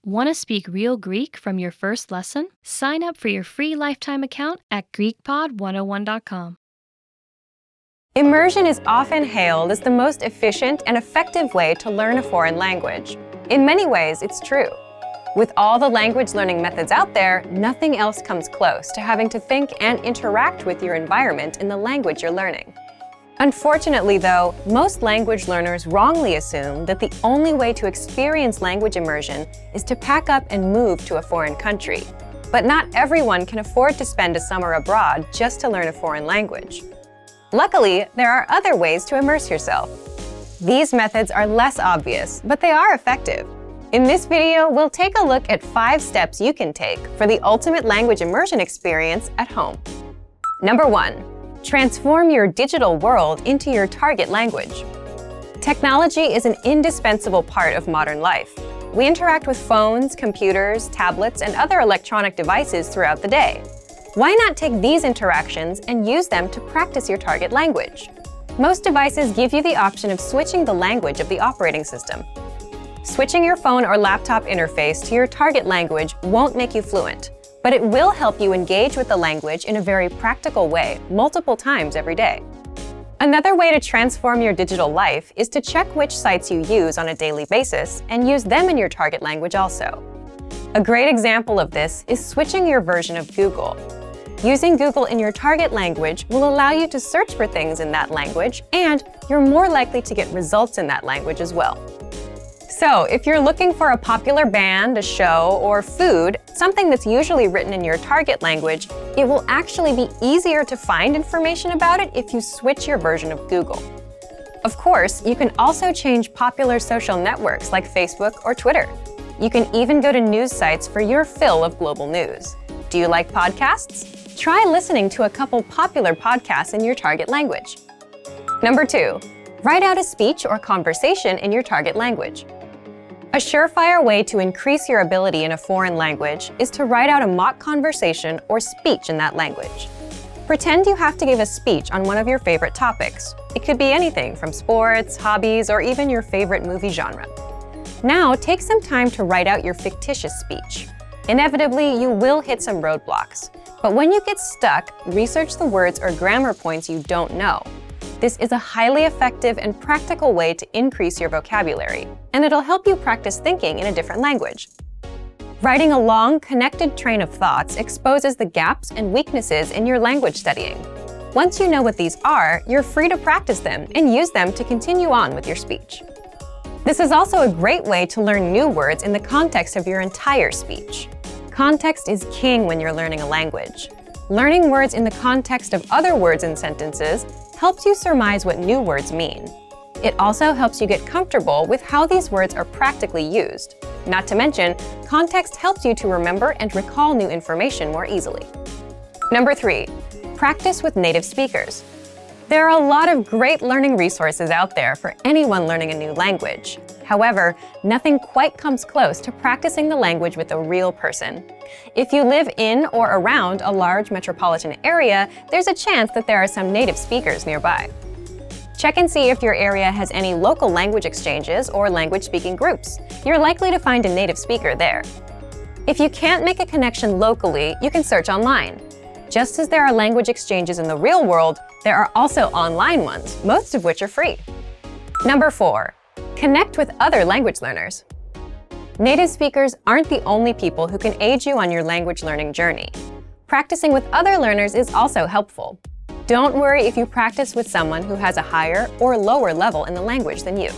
Want to speak real Greek from your first lesson? Sign up for your free lifetime account at GreekPod101.com. Immersion is often hailed as the most efficient and effective way to learn a foreign language. In many ways, it's true. With all the language learning methods out there, nothing else comes close to having to think and interact with your environment in the language you're learning. Unfortunately, though, most language learners wrongly assume that the only way to experience language immersion is to pack up and move to a foreign country. But not everyone can afford to spend a summer abroad just to learn a foreign language. Luckily, there are other ways to immerse yourself. These methods are less obvious, but they are effective. In this video, we'll take a look at 5 steps you can take for the ultimate language immersion experience at home. Number 1. Transform your digital world into your target language. Technology is an indispensable part of modern life. We interact with phones, computers, tablets, and other electronic devices throughout the day. Why not take these interactions and use them to practice your target language? Most devices give you the option of switching the language of the operating system. Switching your phone or laptop interface to your target language won't make you fluent, but it will help you engage with the language in a very practical way multiple times every day. Another way to transform your digital life is to check which sites you use on a daily basis and use them in your target language also. A great example of this is switching your version of Google. Using Google in your target language will allow you to search for things in that language, and you're more likely to get results in that language as well. So, if you're looking for a popular band, a show, or food, something that's usually written in your target language, it will actually be easier to find information about it if you switch your version of Google. Of course, you can also change popular social networks like Facebook or Twitter. You can even go to news sites for your fill of global news. Do you like podcasts? Try listening to a couple popular podcasts in your target language. Number 2. Write out a speech or conversation in your target language. A surefire way to increase your ability in a foreign language is to write out a mock conversation or speech in that language. Pretend you have to give a speech on one of your favorite topics. It could be anything from sports, hobbies, or even your favorite movie genre. Now, take some time to write out your fictitious speech. Inevitably, you will hit some roadblocks, but when you get stuck, research the words or grammar points you don't know. This is a highly effective and practical way to increase your vocabulary, and it'll help you practice thinking in a different language. Writing a long, connected train of thoughts exposes the gaps and weaknesses in your language studying. Once you know what these are, you're free to practice them and use them to continue on with your speech. This is also a great way to learn new words in the context of your entire speech. Context is king when you're learning a language. Learning words in the context of other words and sentences helps you surmise what new words mean. It also helps you get comfortable with how these words are practically used. Not to mention, context helps you to remember and recall new information more easily. Number 3. Practice with native speakers. There are a lot of great learning resources out there for anyone learning a new language. However, nothing quite comes close to practicing the language with a real person. If you live in or around a large metropolitan area, there's a chance that there are some native speakers nearby. Check and see if your area has any local language exchanges or language-speaking groups. You're likely to find a native speaker there. If you can't make a connection locally, you can search online. Just as there are language exchanges in the real world, there are also online ones, most of which are free. Number 4. Connect with other language learners. Native speakers aren't the only people who can aid you on your language learning journey. Practicing with other learners is also helpful. Don't worry if you practice with someone who has a higher or lower level in the language than you.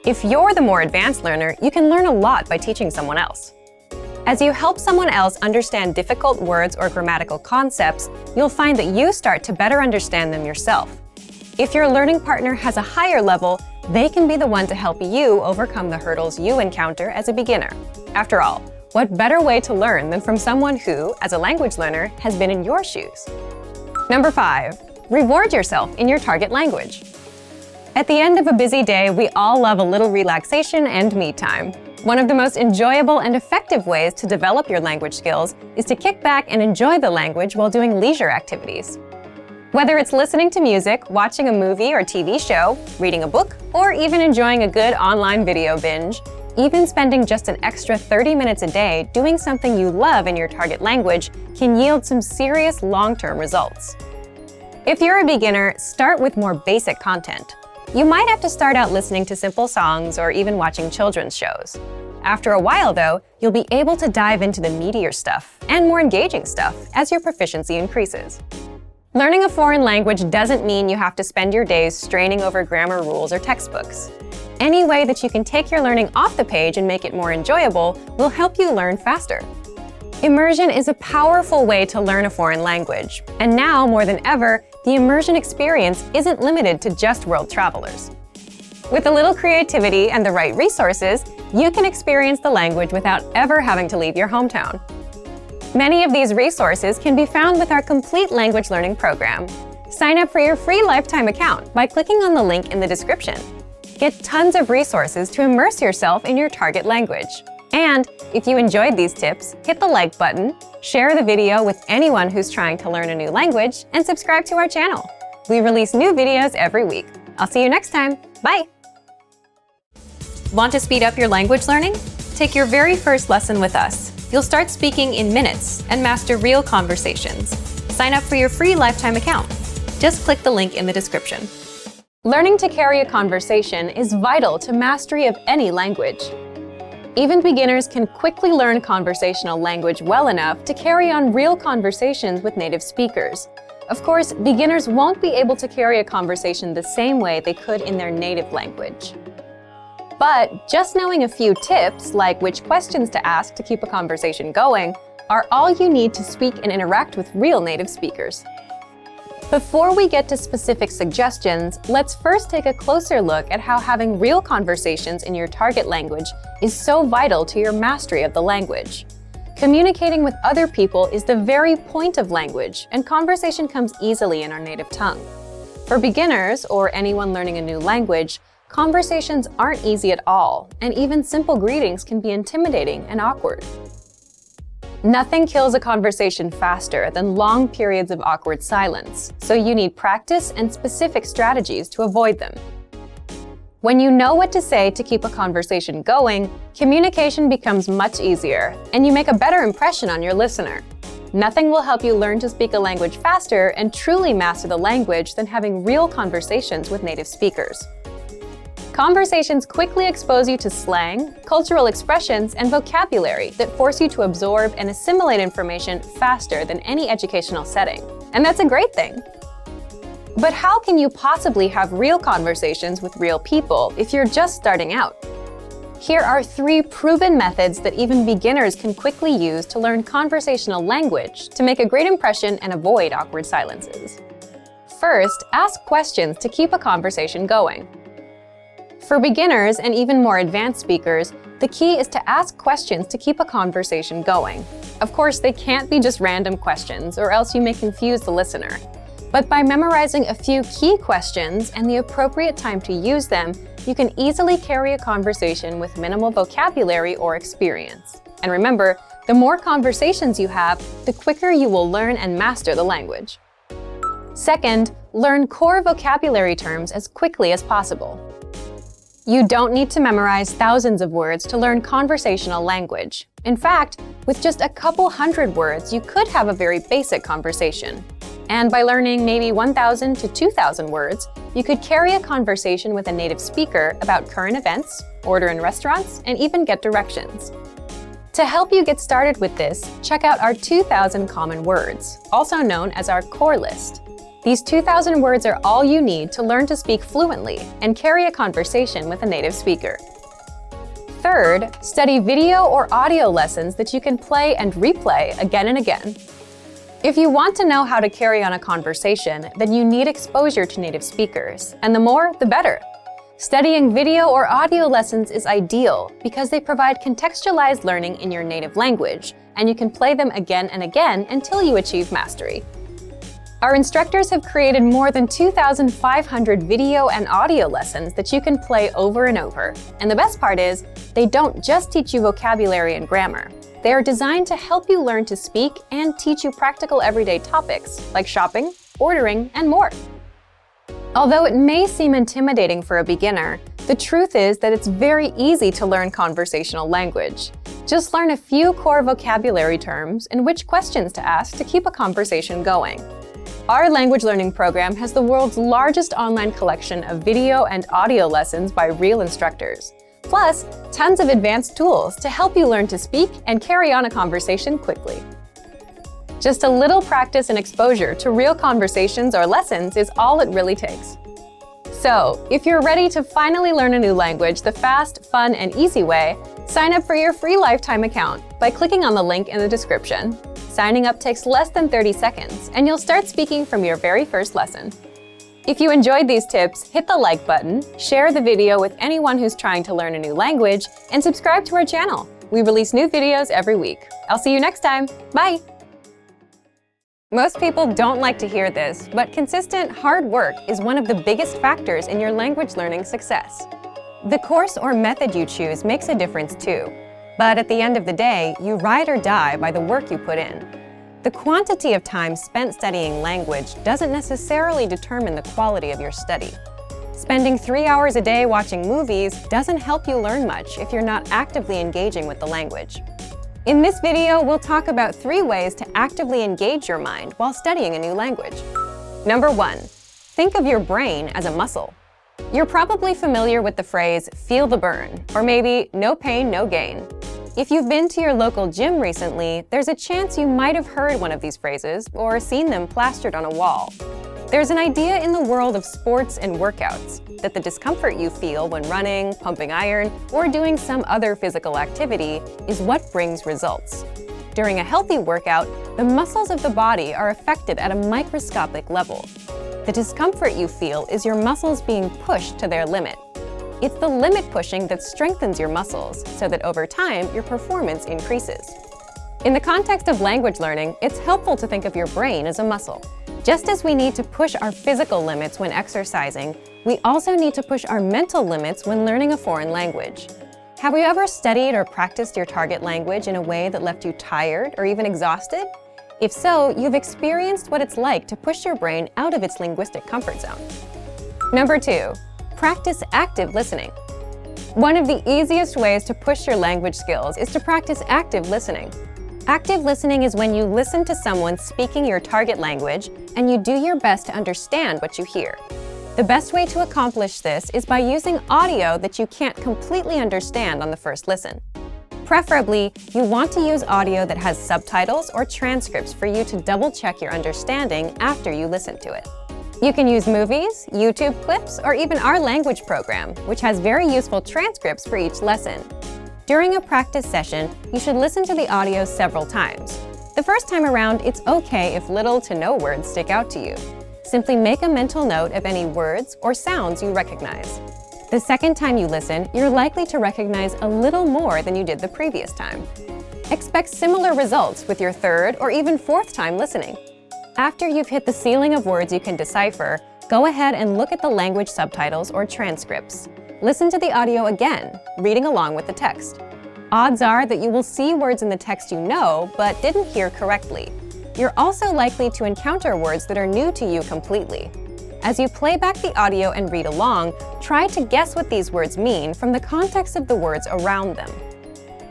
If you're the more advanced learner, you can learn a lot by teaching someone else. As you help someone else understand difficult words or grammatical concepts, you'll find that you start to better understand them yourself. If your learning partner has a higher level, they can be the one to help you overcome the hurdles you encounter as a beginner. After all, what better way to learn than from someone who, as a language learner, has been in your shoes? Number 5. Reward yourself in your target language. At the end of a busy day, we all love a little relaxation and me time. One of the most enjoyable and effective ways to develop your language skills is to kick back and enjoy the language while doing leisure activities. Whether it's listening to music, watching a movie or TV show, reading a book, or even enjoying a good online video binge, Even spending just an extra 30 minutes a day doing something you love in your target language can yield some serious long-term results. If you're a beginner, start with more basic content. You might have to start out listening to simple songs or even watching children's shows. After a while, though, you'll be able to dive into the meatier stuff and more engaging stuff as your proficiency increases. Learning a foreign language doesn't mean you have to spend your days straining over grammar rules or textbooks. Any way that you can take your learning off the page and make it more enjoyable will help you learn faster. Immersion is a powerful way to learn a foreign language, and now more than ever, the immersion experience isn't limited to just world travelers. With a little creativity and the right resources, you can experience the language without ever having to leave your hometown. Many of these resources can be found with our complete language learning program. Sign up for your free lifetime account by clicking on the link in the description. Get tons of resources to immerse yourself in your target language. And if you enjoyed these tips, hit the like button, share the video with anyone who's trying to learn a new language, and subscribe to our channel. We release new videos every week. I'll see you next time. Bye! Want to speed up your language learning? Take your very first lesson with us. You'll start speaking in minutes and master real conversations. Sign up for your free lifetime account. Just click the link in the description. Learning to carry a conversation is vital to mastery of any language. Even beginners can quickly learn conversational language well enough to carry on real conversations with native speakers. Of course, beginners won't be able to carry a conversation the same way they could in their native language. But just knowing a few tips, like which questions to ask to keep a conversation going, are all you need to speak and interact with real native speakers. Before we get to specific suggestions, let's first take a closer look at how having real conversations in your target language is so vital to your mastery of the language. Communicating with other people is the very point of language, and conversation comes easily in our native tongue. For beginners, or anyone learning a new language, conversations aren't easy at all, and even simple greetings can be intimidating and awkward. Nothing kills a conversation faster than long periods of awkward silence, so you need practice and specific strategies to avoid them. When you know what to say to keep a conversation going, communication becomes much easier, and you make a better impression on your listener. Nothing will help you learn to speak a language faster and truly master the language than having real conversations with native speakers. Conversations quickly expose you to slang, cultural expressions, and vocabulary that force you to absorb and assimilate information faster than any educational setting. And that's a great thing. But how can you possibly have real conversations with real people if you're just starting out? Here are 3 proven methods that even beginners can quickly use to learn conversational language to make a great impression and avoid awkward silences. First, ask questions to keep a conversation going. For beginners and even more advanced speakers, the key is to ask questions to keep a conversation going. Of course, they can't be just random questions, or else you may confuse the listener. But by memorizing a few key questions and the appropriate time to use them, you can easily carry a conversation with minimal vocabulary or experience. And remember, the more conversations you have, the quicker you will learn and master the language. Second, learn core vocabulary terms as quickly as possible. You don't need to memorize thousands of words to learn conversational language. In fact, with just a couple hundred words, you could have a very basic conversation. And by learning maybe 1,000 to 2,000 words, you could carry a conversation with a native speaker about current events, order in restaurants, and even get directions. To help you get started with this, check out our 2,000 common words, also known as our core list. These 2,000 words are all you need to learn to speak fluently and carry a conversation with a native speaker. Third, study video or audio lessons that you can play and replay again and again. If you want to know how to carry on a conversation, then you need exposure to native speakers, and the more, the better. Studying video or audio lessons is ideal because they provide contextualized learning in your native language, and you can play them again and again until you achieve mastery. Our instructors have created more than 2,500 video and audio lessons that you can play over and over. And the best part is, they don't just teach you vocabulary and grammar. They are designed to help you learn to speak and teach you practical everyday topics like shopping, ordering, and more. Although it may seem intimidating for a beginner, The truth is that it's very easy to learn conversational language. Just learn a few core vocabulary terms and which questions to ask to keep a conversation going. Our language learning program has the world's largest online collection of video and audio lessons by real instructors, plus tons of advanced tools to help you learn to speak and carry on a conversation quickly. Just a little practice and exposure to real conversations or lessons is all it really takes. So, if you're ready to finally learn a new language the fast, fun, and easy way, sign up for your free lifetime account by clicking on the link in the description. Signing up takes less than 30 seconds, and you'll start speaking from your very first lesson. If you enjoyed these tips, hit the like button, share the video with anyone who's trying to learn a new language, and subscribe to our channel. We release new videos every week. I'll see you next time. Bye! Most people don't like to hear this, but consistent, hard work is one of the biggest factors in your language learning success. The course or method you choose makes a difference too, but at the end of the day, you ride or die by the work you put in. The quantity of time spent studying language doesn't necessarily determine the quality of your study. Spending 3 hours a day watching movies doesn't help you learn much if you're not actively engaging with the language. In this video, we'll talk about 3 ways to actively engage your mind while studying a new language. Number 1, think of your brain as a muscle. You're probably familiar with the phrase, feel the burn, or maybe no pain, no gain. If you've been to your local gym recently, there's a chance you might have heard one of these phrases or seen them plastered on a wall. There's an idea in the world of sports and workouts that the discomfort you feel when running, pumping iron, or doing some other physical activity is what brings results. During a healthy workout, the muscles of the body are affected at a microscopic level. The discomfort you feel is your muscles being pushed to their limit. It's the limit pushing that strengthens your muscles so that over time, your performance increases. In the context of language learning, it's helpful to think of your brain as a muscle. Just as we need to push our physical limits when exercising, we also need to push our mental limits when learning a foreign language. Have you ever studied or practiced your target language in a way that left you tired or even exhausted? If so, you've experienced what it's like to push your brain out of its linguistic comfort zone. Number 2, practice active listening. One of the easiest ways to push your language skills is to practice active listening. Active listening is when you listen to someone speaking your target language and you do your best to understand what you hear. The best way to accomplish this is by using audio that you can't completely understand on the first listen. Preferably, you want to use audio that has subtitles or transcripts for you to double-check your understanding after you listen to it. You can use movies, YouTube clips, or even our language program, which has very useful transcripts for each lesson. During a practice session, you should listen to the audio several times. The first time around, it's okay if little to no words stick out to you. Simply make a mental note of any words or sounds you recognize. The second time you listen, you're likely to recognize a little more than you did the previous time. Expect similar results with your third or even fourth time listening. After you've hit the ceiling of words you can decipher, go ahead and look at the language subtitles or transcripts. Listen to the audio again, reading along with the text. Odds are that you will see words in the text you know, but didn't hear correctly. You're also likely to encounter words that are new to you completely. As you play back the audio and read along, try to guess what these words mean from the context of the words around them.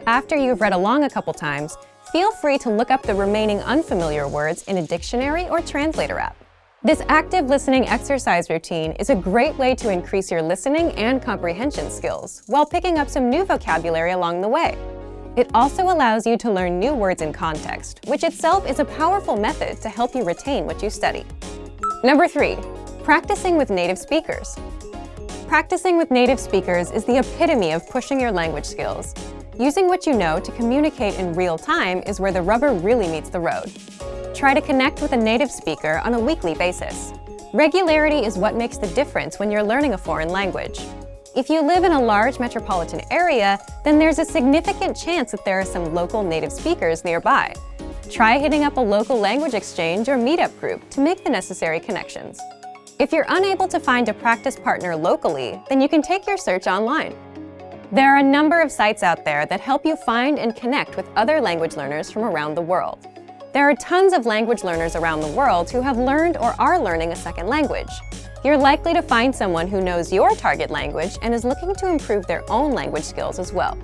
After you've read along a couple times, feel free to look up the remaining unfamiliar words in a dictionary or translator app. This active listening exercise routine is a great way to increase your listening and comprehension skills while picking up some new vocabulary along the way. It also allows you to learn new words in context, which itself is a powerful method to help you retain what you study. Number 3, practicing with native speakers. Practicing with native speakers is the epitome of pushing your language skills. Using what you know to communicate in real time is where the rubber really meets the road. Try to connect with a native speaker on a weekly basis. Regularity is what makes the difference when you're learning a foreign language. If you live in a large metropolitan area, then there's a significant chance that there are some local native speakers nearby. Try hitting up a local language exchange or meetup group to make the necessary connections. If you're unable to find a practice partner locally, then you can take your search online. There are a number of sites out there that help you find and connect with other language learners from around the world. There are tons of language learners around the world who have learned or are learning a second language. you're likely to find someone who knows your target language and is looking to improve their own language skills as well.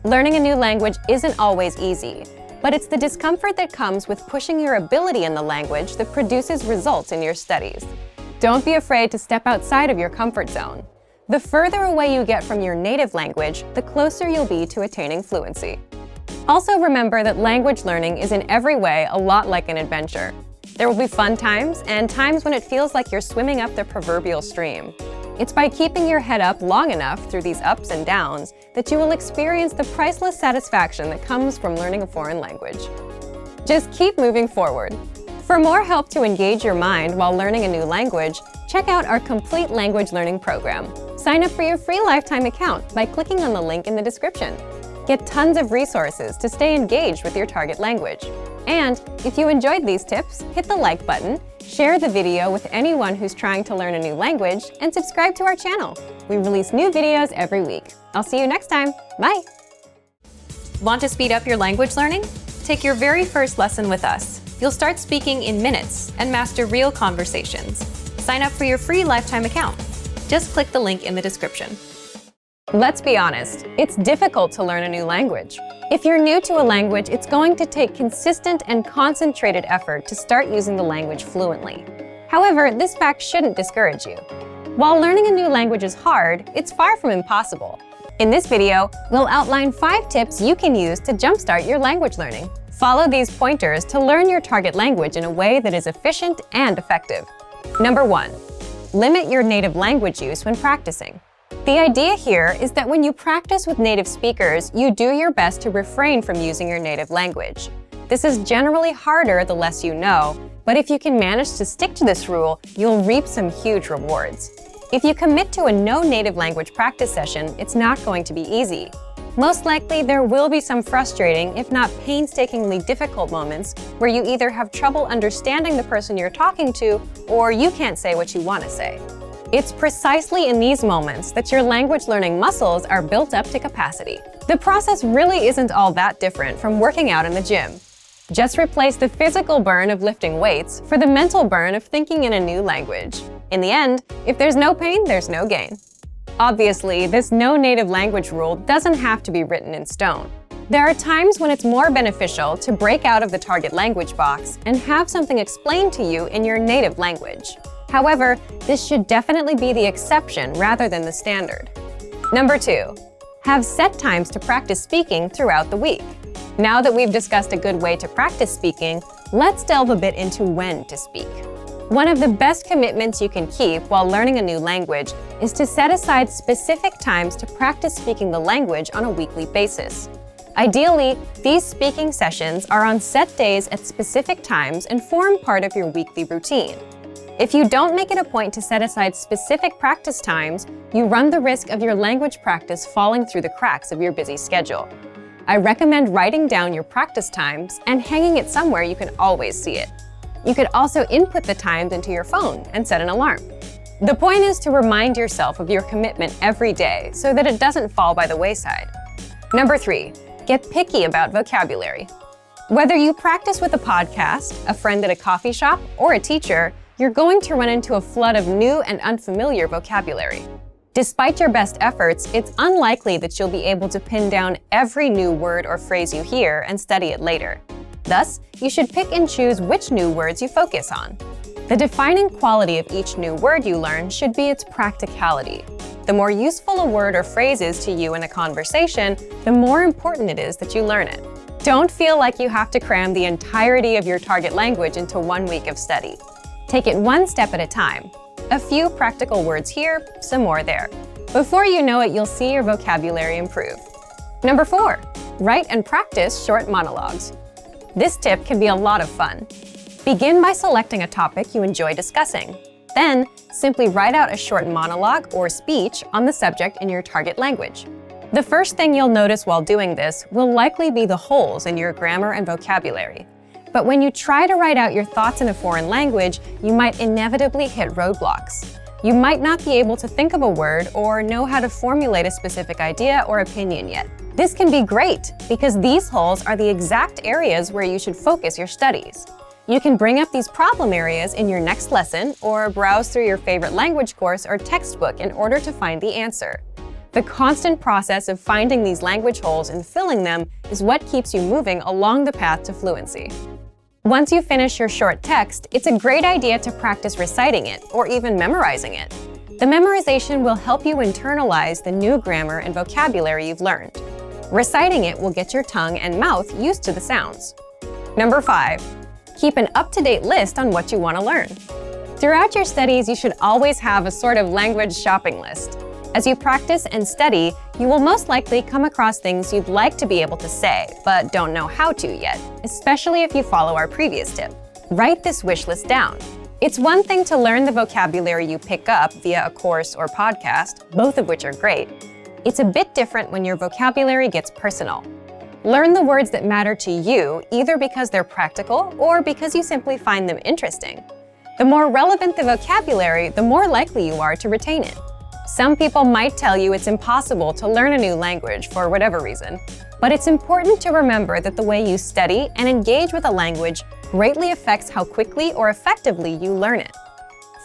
Learning a new language isn't always easy, but it's the discomfort that comes with pushing your ability in the language that produces results in your studies. Don't be afraid to step outside of your comfort zone. The further away you get from your native language, the closer you'll be to attaining fluency. Also remember that language learning is in every way a lot like an adventure. There will be fun times and times when it feels like you're swimming up the proverbial stream. It's by keeping your head up long enough through these ups and downs that you will experience the priceless satisfaction that comes from learning a foreign language. Just keep moving forward. For more help to engage your mind while learning a new language, check out our complete language learning program. Sign up for your free lifetime account by clicking on the link in the description. Get tons of resources to stay engaged with your target language. And if you enjoyed these tips, hit the like button, share the video with anyone who's trying to learn a new language, and subscribe to our channel. We release new videos every week. I'll see you next time. Bye! Want to speed up your language learning? Take your very first lesson with us. You'll start speaking in minutes and master real conversations. Sign up for your free lifetime account. Just click the link in the description. Let's be honest, it's difficult to learn a new language. If you're new to a language, it's going to take consistent and concentrated effort to start using the language fluently. However, this fact shouldn't discourage you. While learning a new language is hard, it's far from impossible. In this video, we'll outline 5 tips you can use to jumpstart your language learning. Follow these pointers to learn your target language in a way that is efficient and effective. Number 1. Limit your native language use when practicing. The idea here is that when you practice with native speakers, you do your best to refrain from using your native language. This is generally harder the less you know, but if you can manage to stick to this rule, you'll reap some huge rewards. If you commit to a no native language practice session, it's not going to be easy. Most likely, there will be some frustrating, if not painstakingly difficult moments where you either have trouble understanding the person you're talking to, or you can't say what you want to say. It's precisely in these moments that your language learning muscles are built up to capacity. The process really isn't all that different from working out in the gym. Just replace the physical burn of lifting weights for the mental burn of thinking in a new language. In the end, if there's no pain, there's no gain. Obviously, this no native language rule doesn't have to be written in stone. There are times when it's more beneficial to break out of the target language box and have something explained to you in your native language. However, this should definitely be the exception rather than the standard. Number 2. Have set times to practice speaking throughout the week. Now that we've discussed a good way to practice speaking, let's delve a bit into when to speak. One of the best commitments you can keep while learning a new language is to set aside specific times to practice speaking the language on a weekly basis. Ideally, these speaking sessions are on set days at specific times and form part of your weekly routine. If you don't make it a point to set aside specific practice times, you run the risk of your language practice falling through the cracks of your busy schedule. I recommend writing down your practice times and hanging it somewhere you can always see it. You could also input the times into your phone and set an alarm. The point is to remind yourself of your commitment every day so that it doesn't fall by the wayside. Number 3, get picky about vocabulary. Whether you practice with a podcast, a friend at a coffee shop, or a teacher, you're going to run into a flood of new and unfamiliar vocabulary. Despite your best efforts, it's unlikely that you'll be able to pin down every new word or phrase you hear and study it later. Thus, you should pick and choose which new words you focus on. The defining quality of each new word you learn should be its practicality. The more useful a word or phrase is to you in a conversation, the more important it is that you learn it. Don't feel like you have to cram the entirety of your target language into 1 week of study. Take it one step at a time. A few practical words here, some more there. Before you know it, you'll see your vocabulary improve. Number 4, write and practice short monologues. This tip can be a lot of fun. Begin by selecting a topic you enjoy discussing. Then, simply write out a short monologue or speech on the subject in your target language. The first thing you'll notice while doing this will likely be the holes in your grammar and vocabulary. But when you try to write out your thoughts in a foreign language, you might inevitably hit roadblocks. You might not be able to think of a word or know how to formulate a specific idea or opinion yet. This can be great because these holes are the exact areas where you should focus your studies. You can bring up these problem areas in your next lesson or browse through your favorite language course or textbook in order to find the answer. The constant process of finding these language holes and filling them is what keeps you moving along the path to fluency. Once you finish your short text, it's a great idea to practice reciting it or even memorizing it. The memorization will help you internalize the new grammar and vocabulary you've learned. Reciting it will get your tongue and mouth used to the sounds. Number 5. Keep an up-to-date list on what you want to learn. Throughout your studies, you should always have a sort of language shopping list. As you practice and study, you will most likely come across things you'd like to be able to say, but don't know how to yet, especially if you follow our previous tip. Write this wish list down. It's one thing to learn the vocabulary you pick up via a course or podcast, both of which are great. It's a bit different when your vocabulary gets personal. Learn the words that matter to you, either because they're practical or because you simply find them interesting. The more relevant the vocabulary, the more likely you are to retain it. Some people might tell you it's impossible to learn a new language for whatever reason, but it's important to remember that the way you study and engage with a language greatly affects how quickly or effectively you learn it.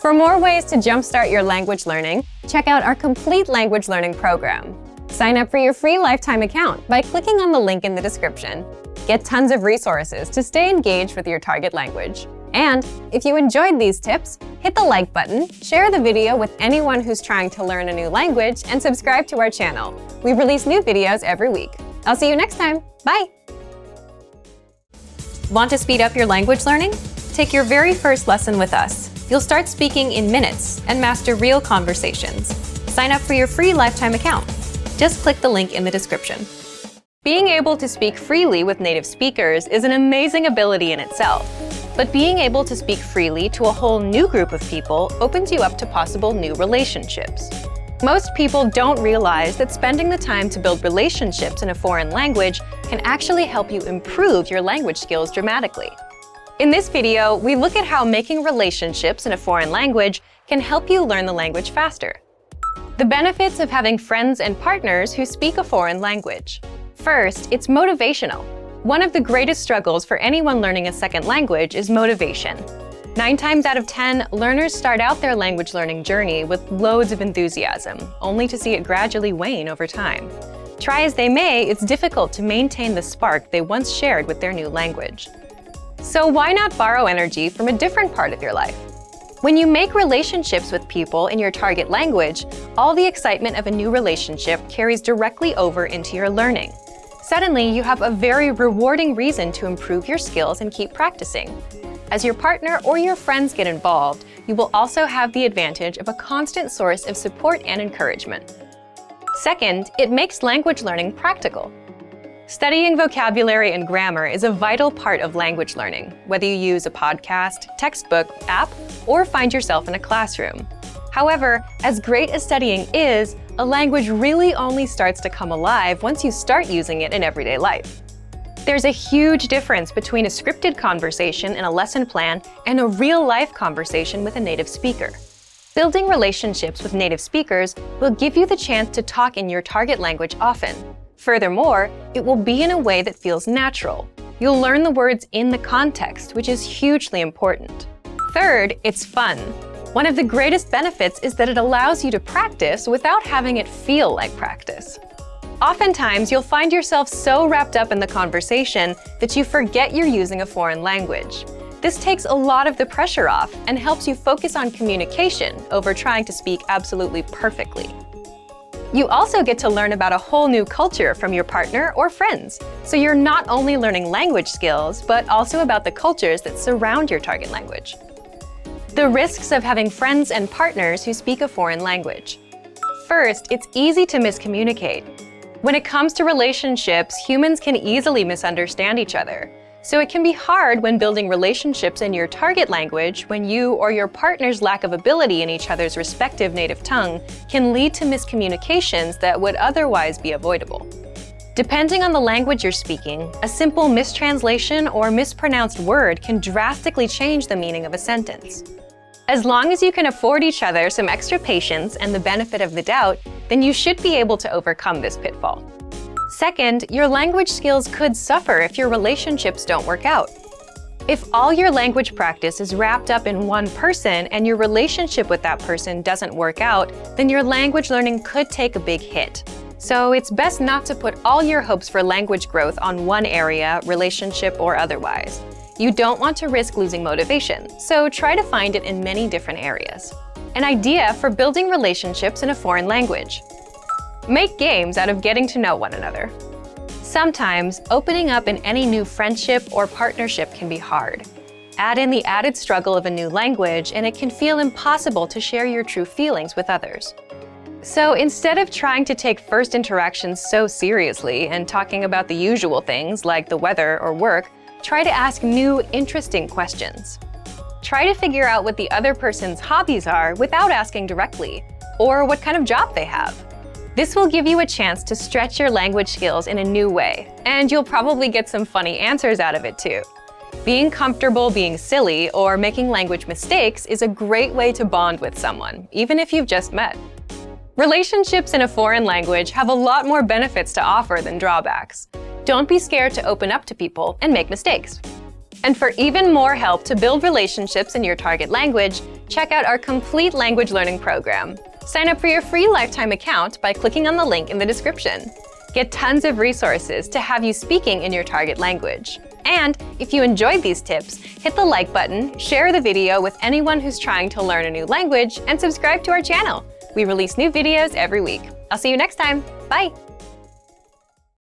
For more ways to jumpstart your language learning, check out our complete language learning program. Sign up for your free lifetime account by clicking on the link in the description. Get tons of resources to stay engaged with your target language. And if you enjoyed these tips, hit the like button, share the video with anyone who's trying to learn a new language, and subscribe to our channel. We release new videos every week. I'll see you next time. Bye! Want to speed up your language learning? Take your very first lesson with us. You'll start speaking in minutes and master real conversations. Sign up for your free lifetime account. Just click the link in the description. Being able to speak freely with native speakers is an amazing ability in itself. But being able to speak freely to a whole new group of people opens you up to possible new relationships. Most people don't realize that spending the time to build relationships in a foreign language can actually help you improve your language skills dramatically. In this video, we look at how making relationships in a foreign language can help you learn the language faster. The benefits of having friends and partners who speak a foreign language. First, it's motivational. One of the greatest struggles for anyone learning a second language is motivation. 9 times out of 10, learners start out their language learning journey with loads of enthusiasm, only to see it gradually wane over time. Try as they may, it's difficult to maintain the spark they once shared with their new language. So why not borrow energy from a different part of your life? When you make relationships with people in your target language, all the excitement of a new relationship carries directly over into your learning. Suddenly, you have a very rewarding reason to improve your skills and keep practicing. As your partner or your friends get involved, you will also have the advantage of a constant source of support and encouragement. Second, it makes language learning practical. Studying vocabulary and grammar is a vital part of language learning, whether you use a podcast, textbook, app, or find yourself in a classroom. However, as great as studying is, a language really only starts to come alive once you start using it in everyday life. There's a huge difference between a scripted conversation in a lesson plan and a real-life conversation with a native speaker. Building relationships with native speakers will give you the chance to talk in your target language often. Furthermore, it will be in a way that feels natural. You'll learn the words in the context, which is hugely important. Third, it's fun. One of the greatest benefits is that it allows you to practice without having it feel like practice. Oftentimes, you'll find yourself so wrapped up in the conversation that you forget you're using a foreign language. This takes a lot of the pressure off and helps you focus on communication over trying to speak absolutely perfectly. You also get to learn about a whole new culture from your partner or friends, so you're not only learning language skills, but also about the cultures that surround your target language. The risks of having friends and partners who speak a foreign language. First, it's easy to miscommunicate. When it comes to relationships, humans can easily misunderstand each other. So it can be hard when building relationships in your target language when you or your partner's lack of ability in each other's respective native tongue can lead to miscommunications that would otherwise be avoidable. Depending on the language you're speaking, a simple mistranslation or mispronounced word can drastically change the meaning of a sentence. As long as you can afford each other some extra patience and the benefit of the doubt, then you should be able to overcome this pitfall. Second, your language skills could suffer if your relationships don't work out. If all your language practice is wrapped up in one person and your relationship with that person doesn't work out, then your language learning could take a big hit. So it's best not to put all your hopes for language growth on one area, relationship or otherwise. You don't want to risk losing motivation, so try to find it in many different areas. An idea for building relationships in a foreign language. Make games out of getting to know one another. Sometimes, opening up in any new friendship or partnership can be hard. Add in the added struggle of a new language, and it can feel impossible to share your true feelings with others. So instead of trying to take first interactions so seriously and talking about the usual things like the weather or work, try to ask new, interesting questions. Try to figure out what the other person's hobbies are without asking directly, or what kind of job they have. This will give you a chance to stretch your language skills in a new way, and you'll probably get some funny answers out of it too. Being comfortable being silly or making language mistakes is a great way to bond with someone, even if you've just met. Relationships in a foreign language have a lot more benefits to offer than drawbacks. Don't be scared to open up to people and make mistakes. And for even more help to build relationships in your target language, check out our complete language learning program. Sign up for your free lifetime account by clicking on the link in the description. Get tons of resources to have you speaking in your target language. And if you enjoyed these tips, hit the like button, share the video with anyone who's trying to learn a new language, and subscribe to our channel. We release new videos every week. I'll see you next time. Bye!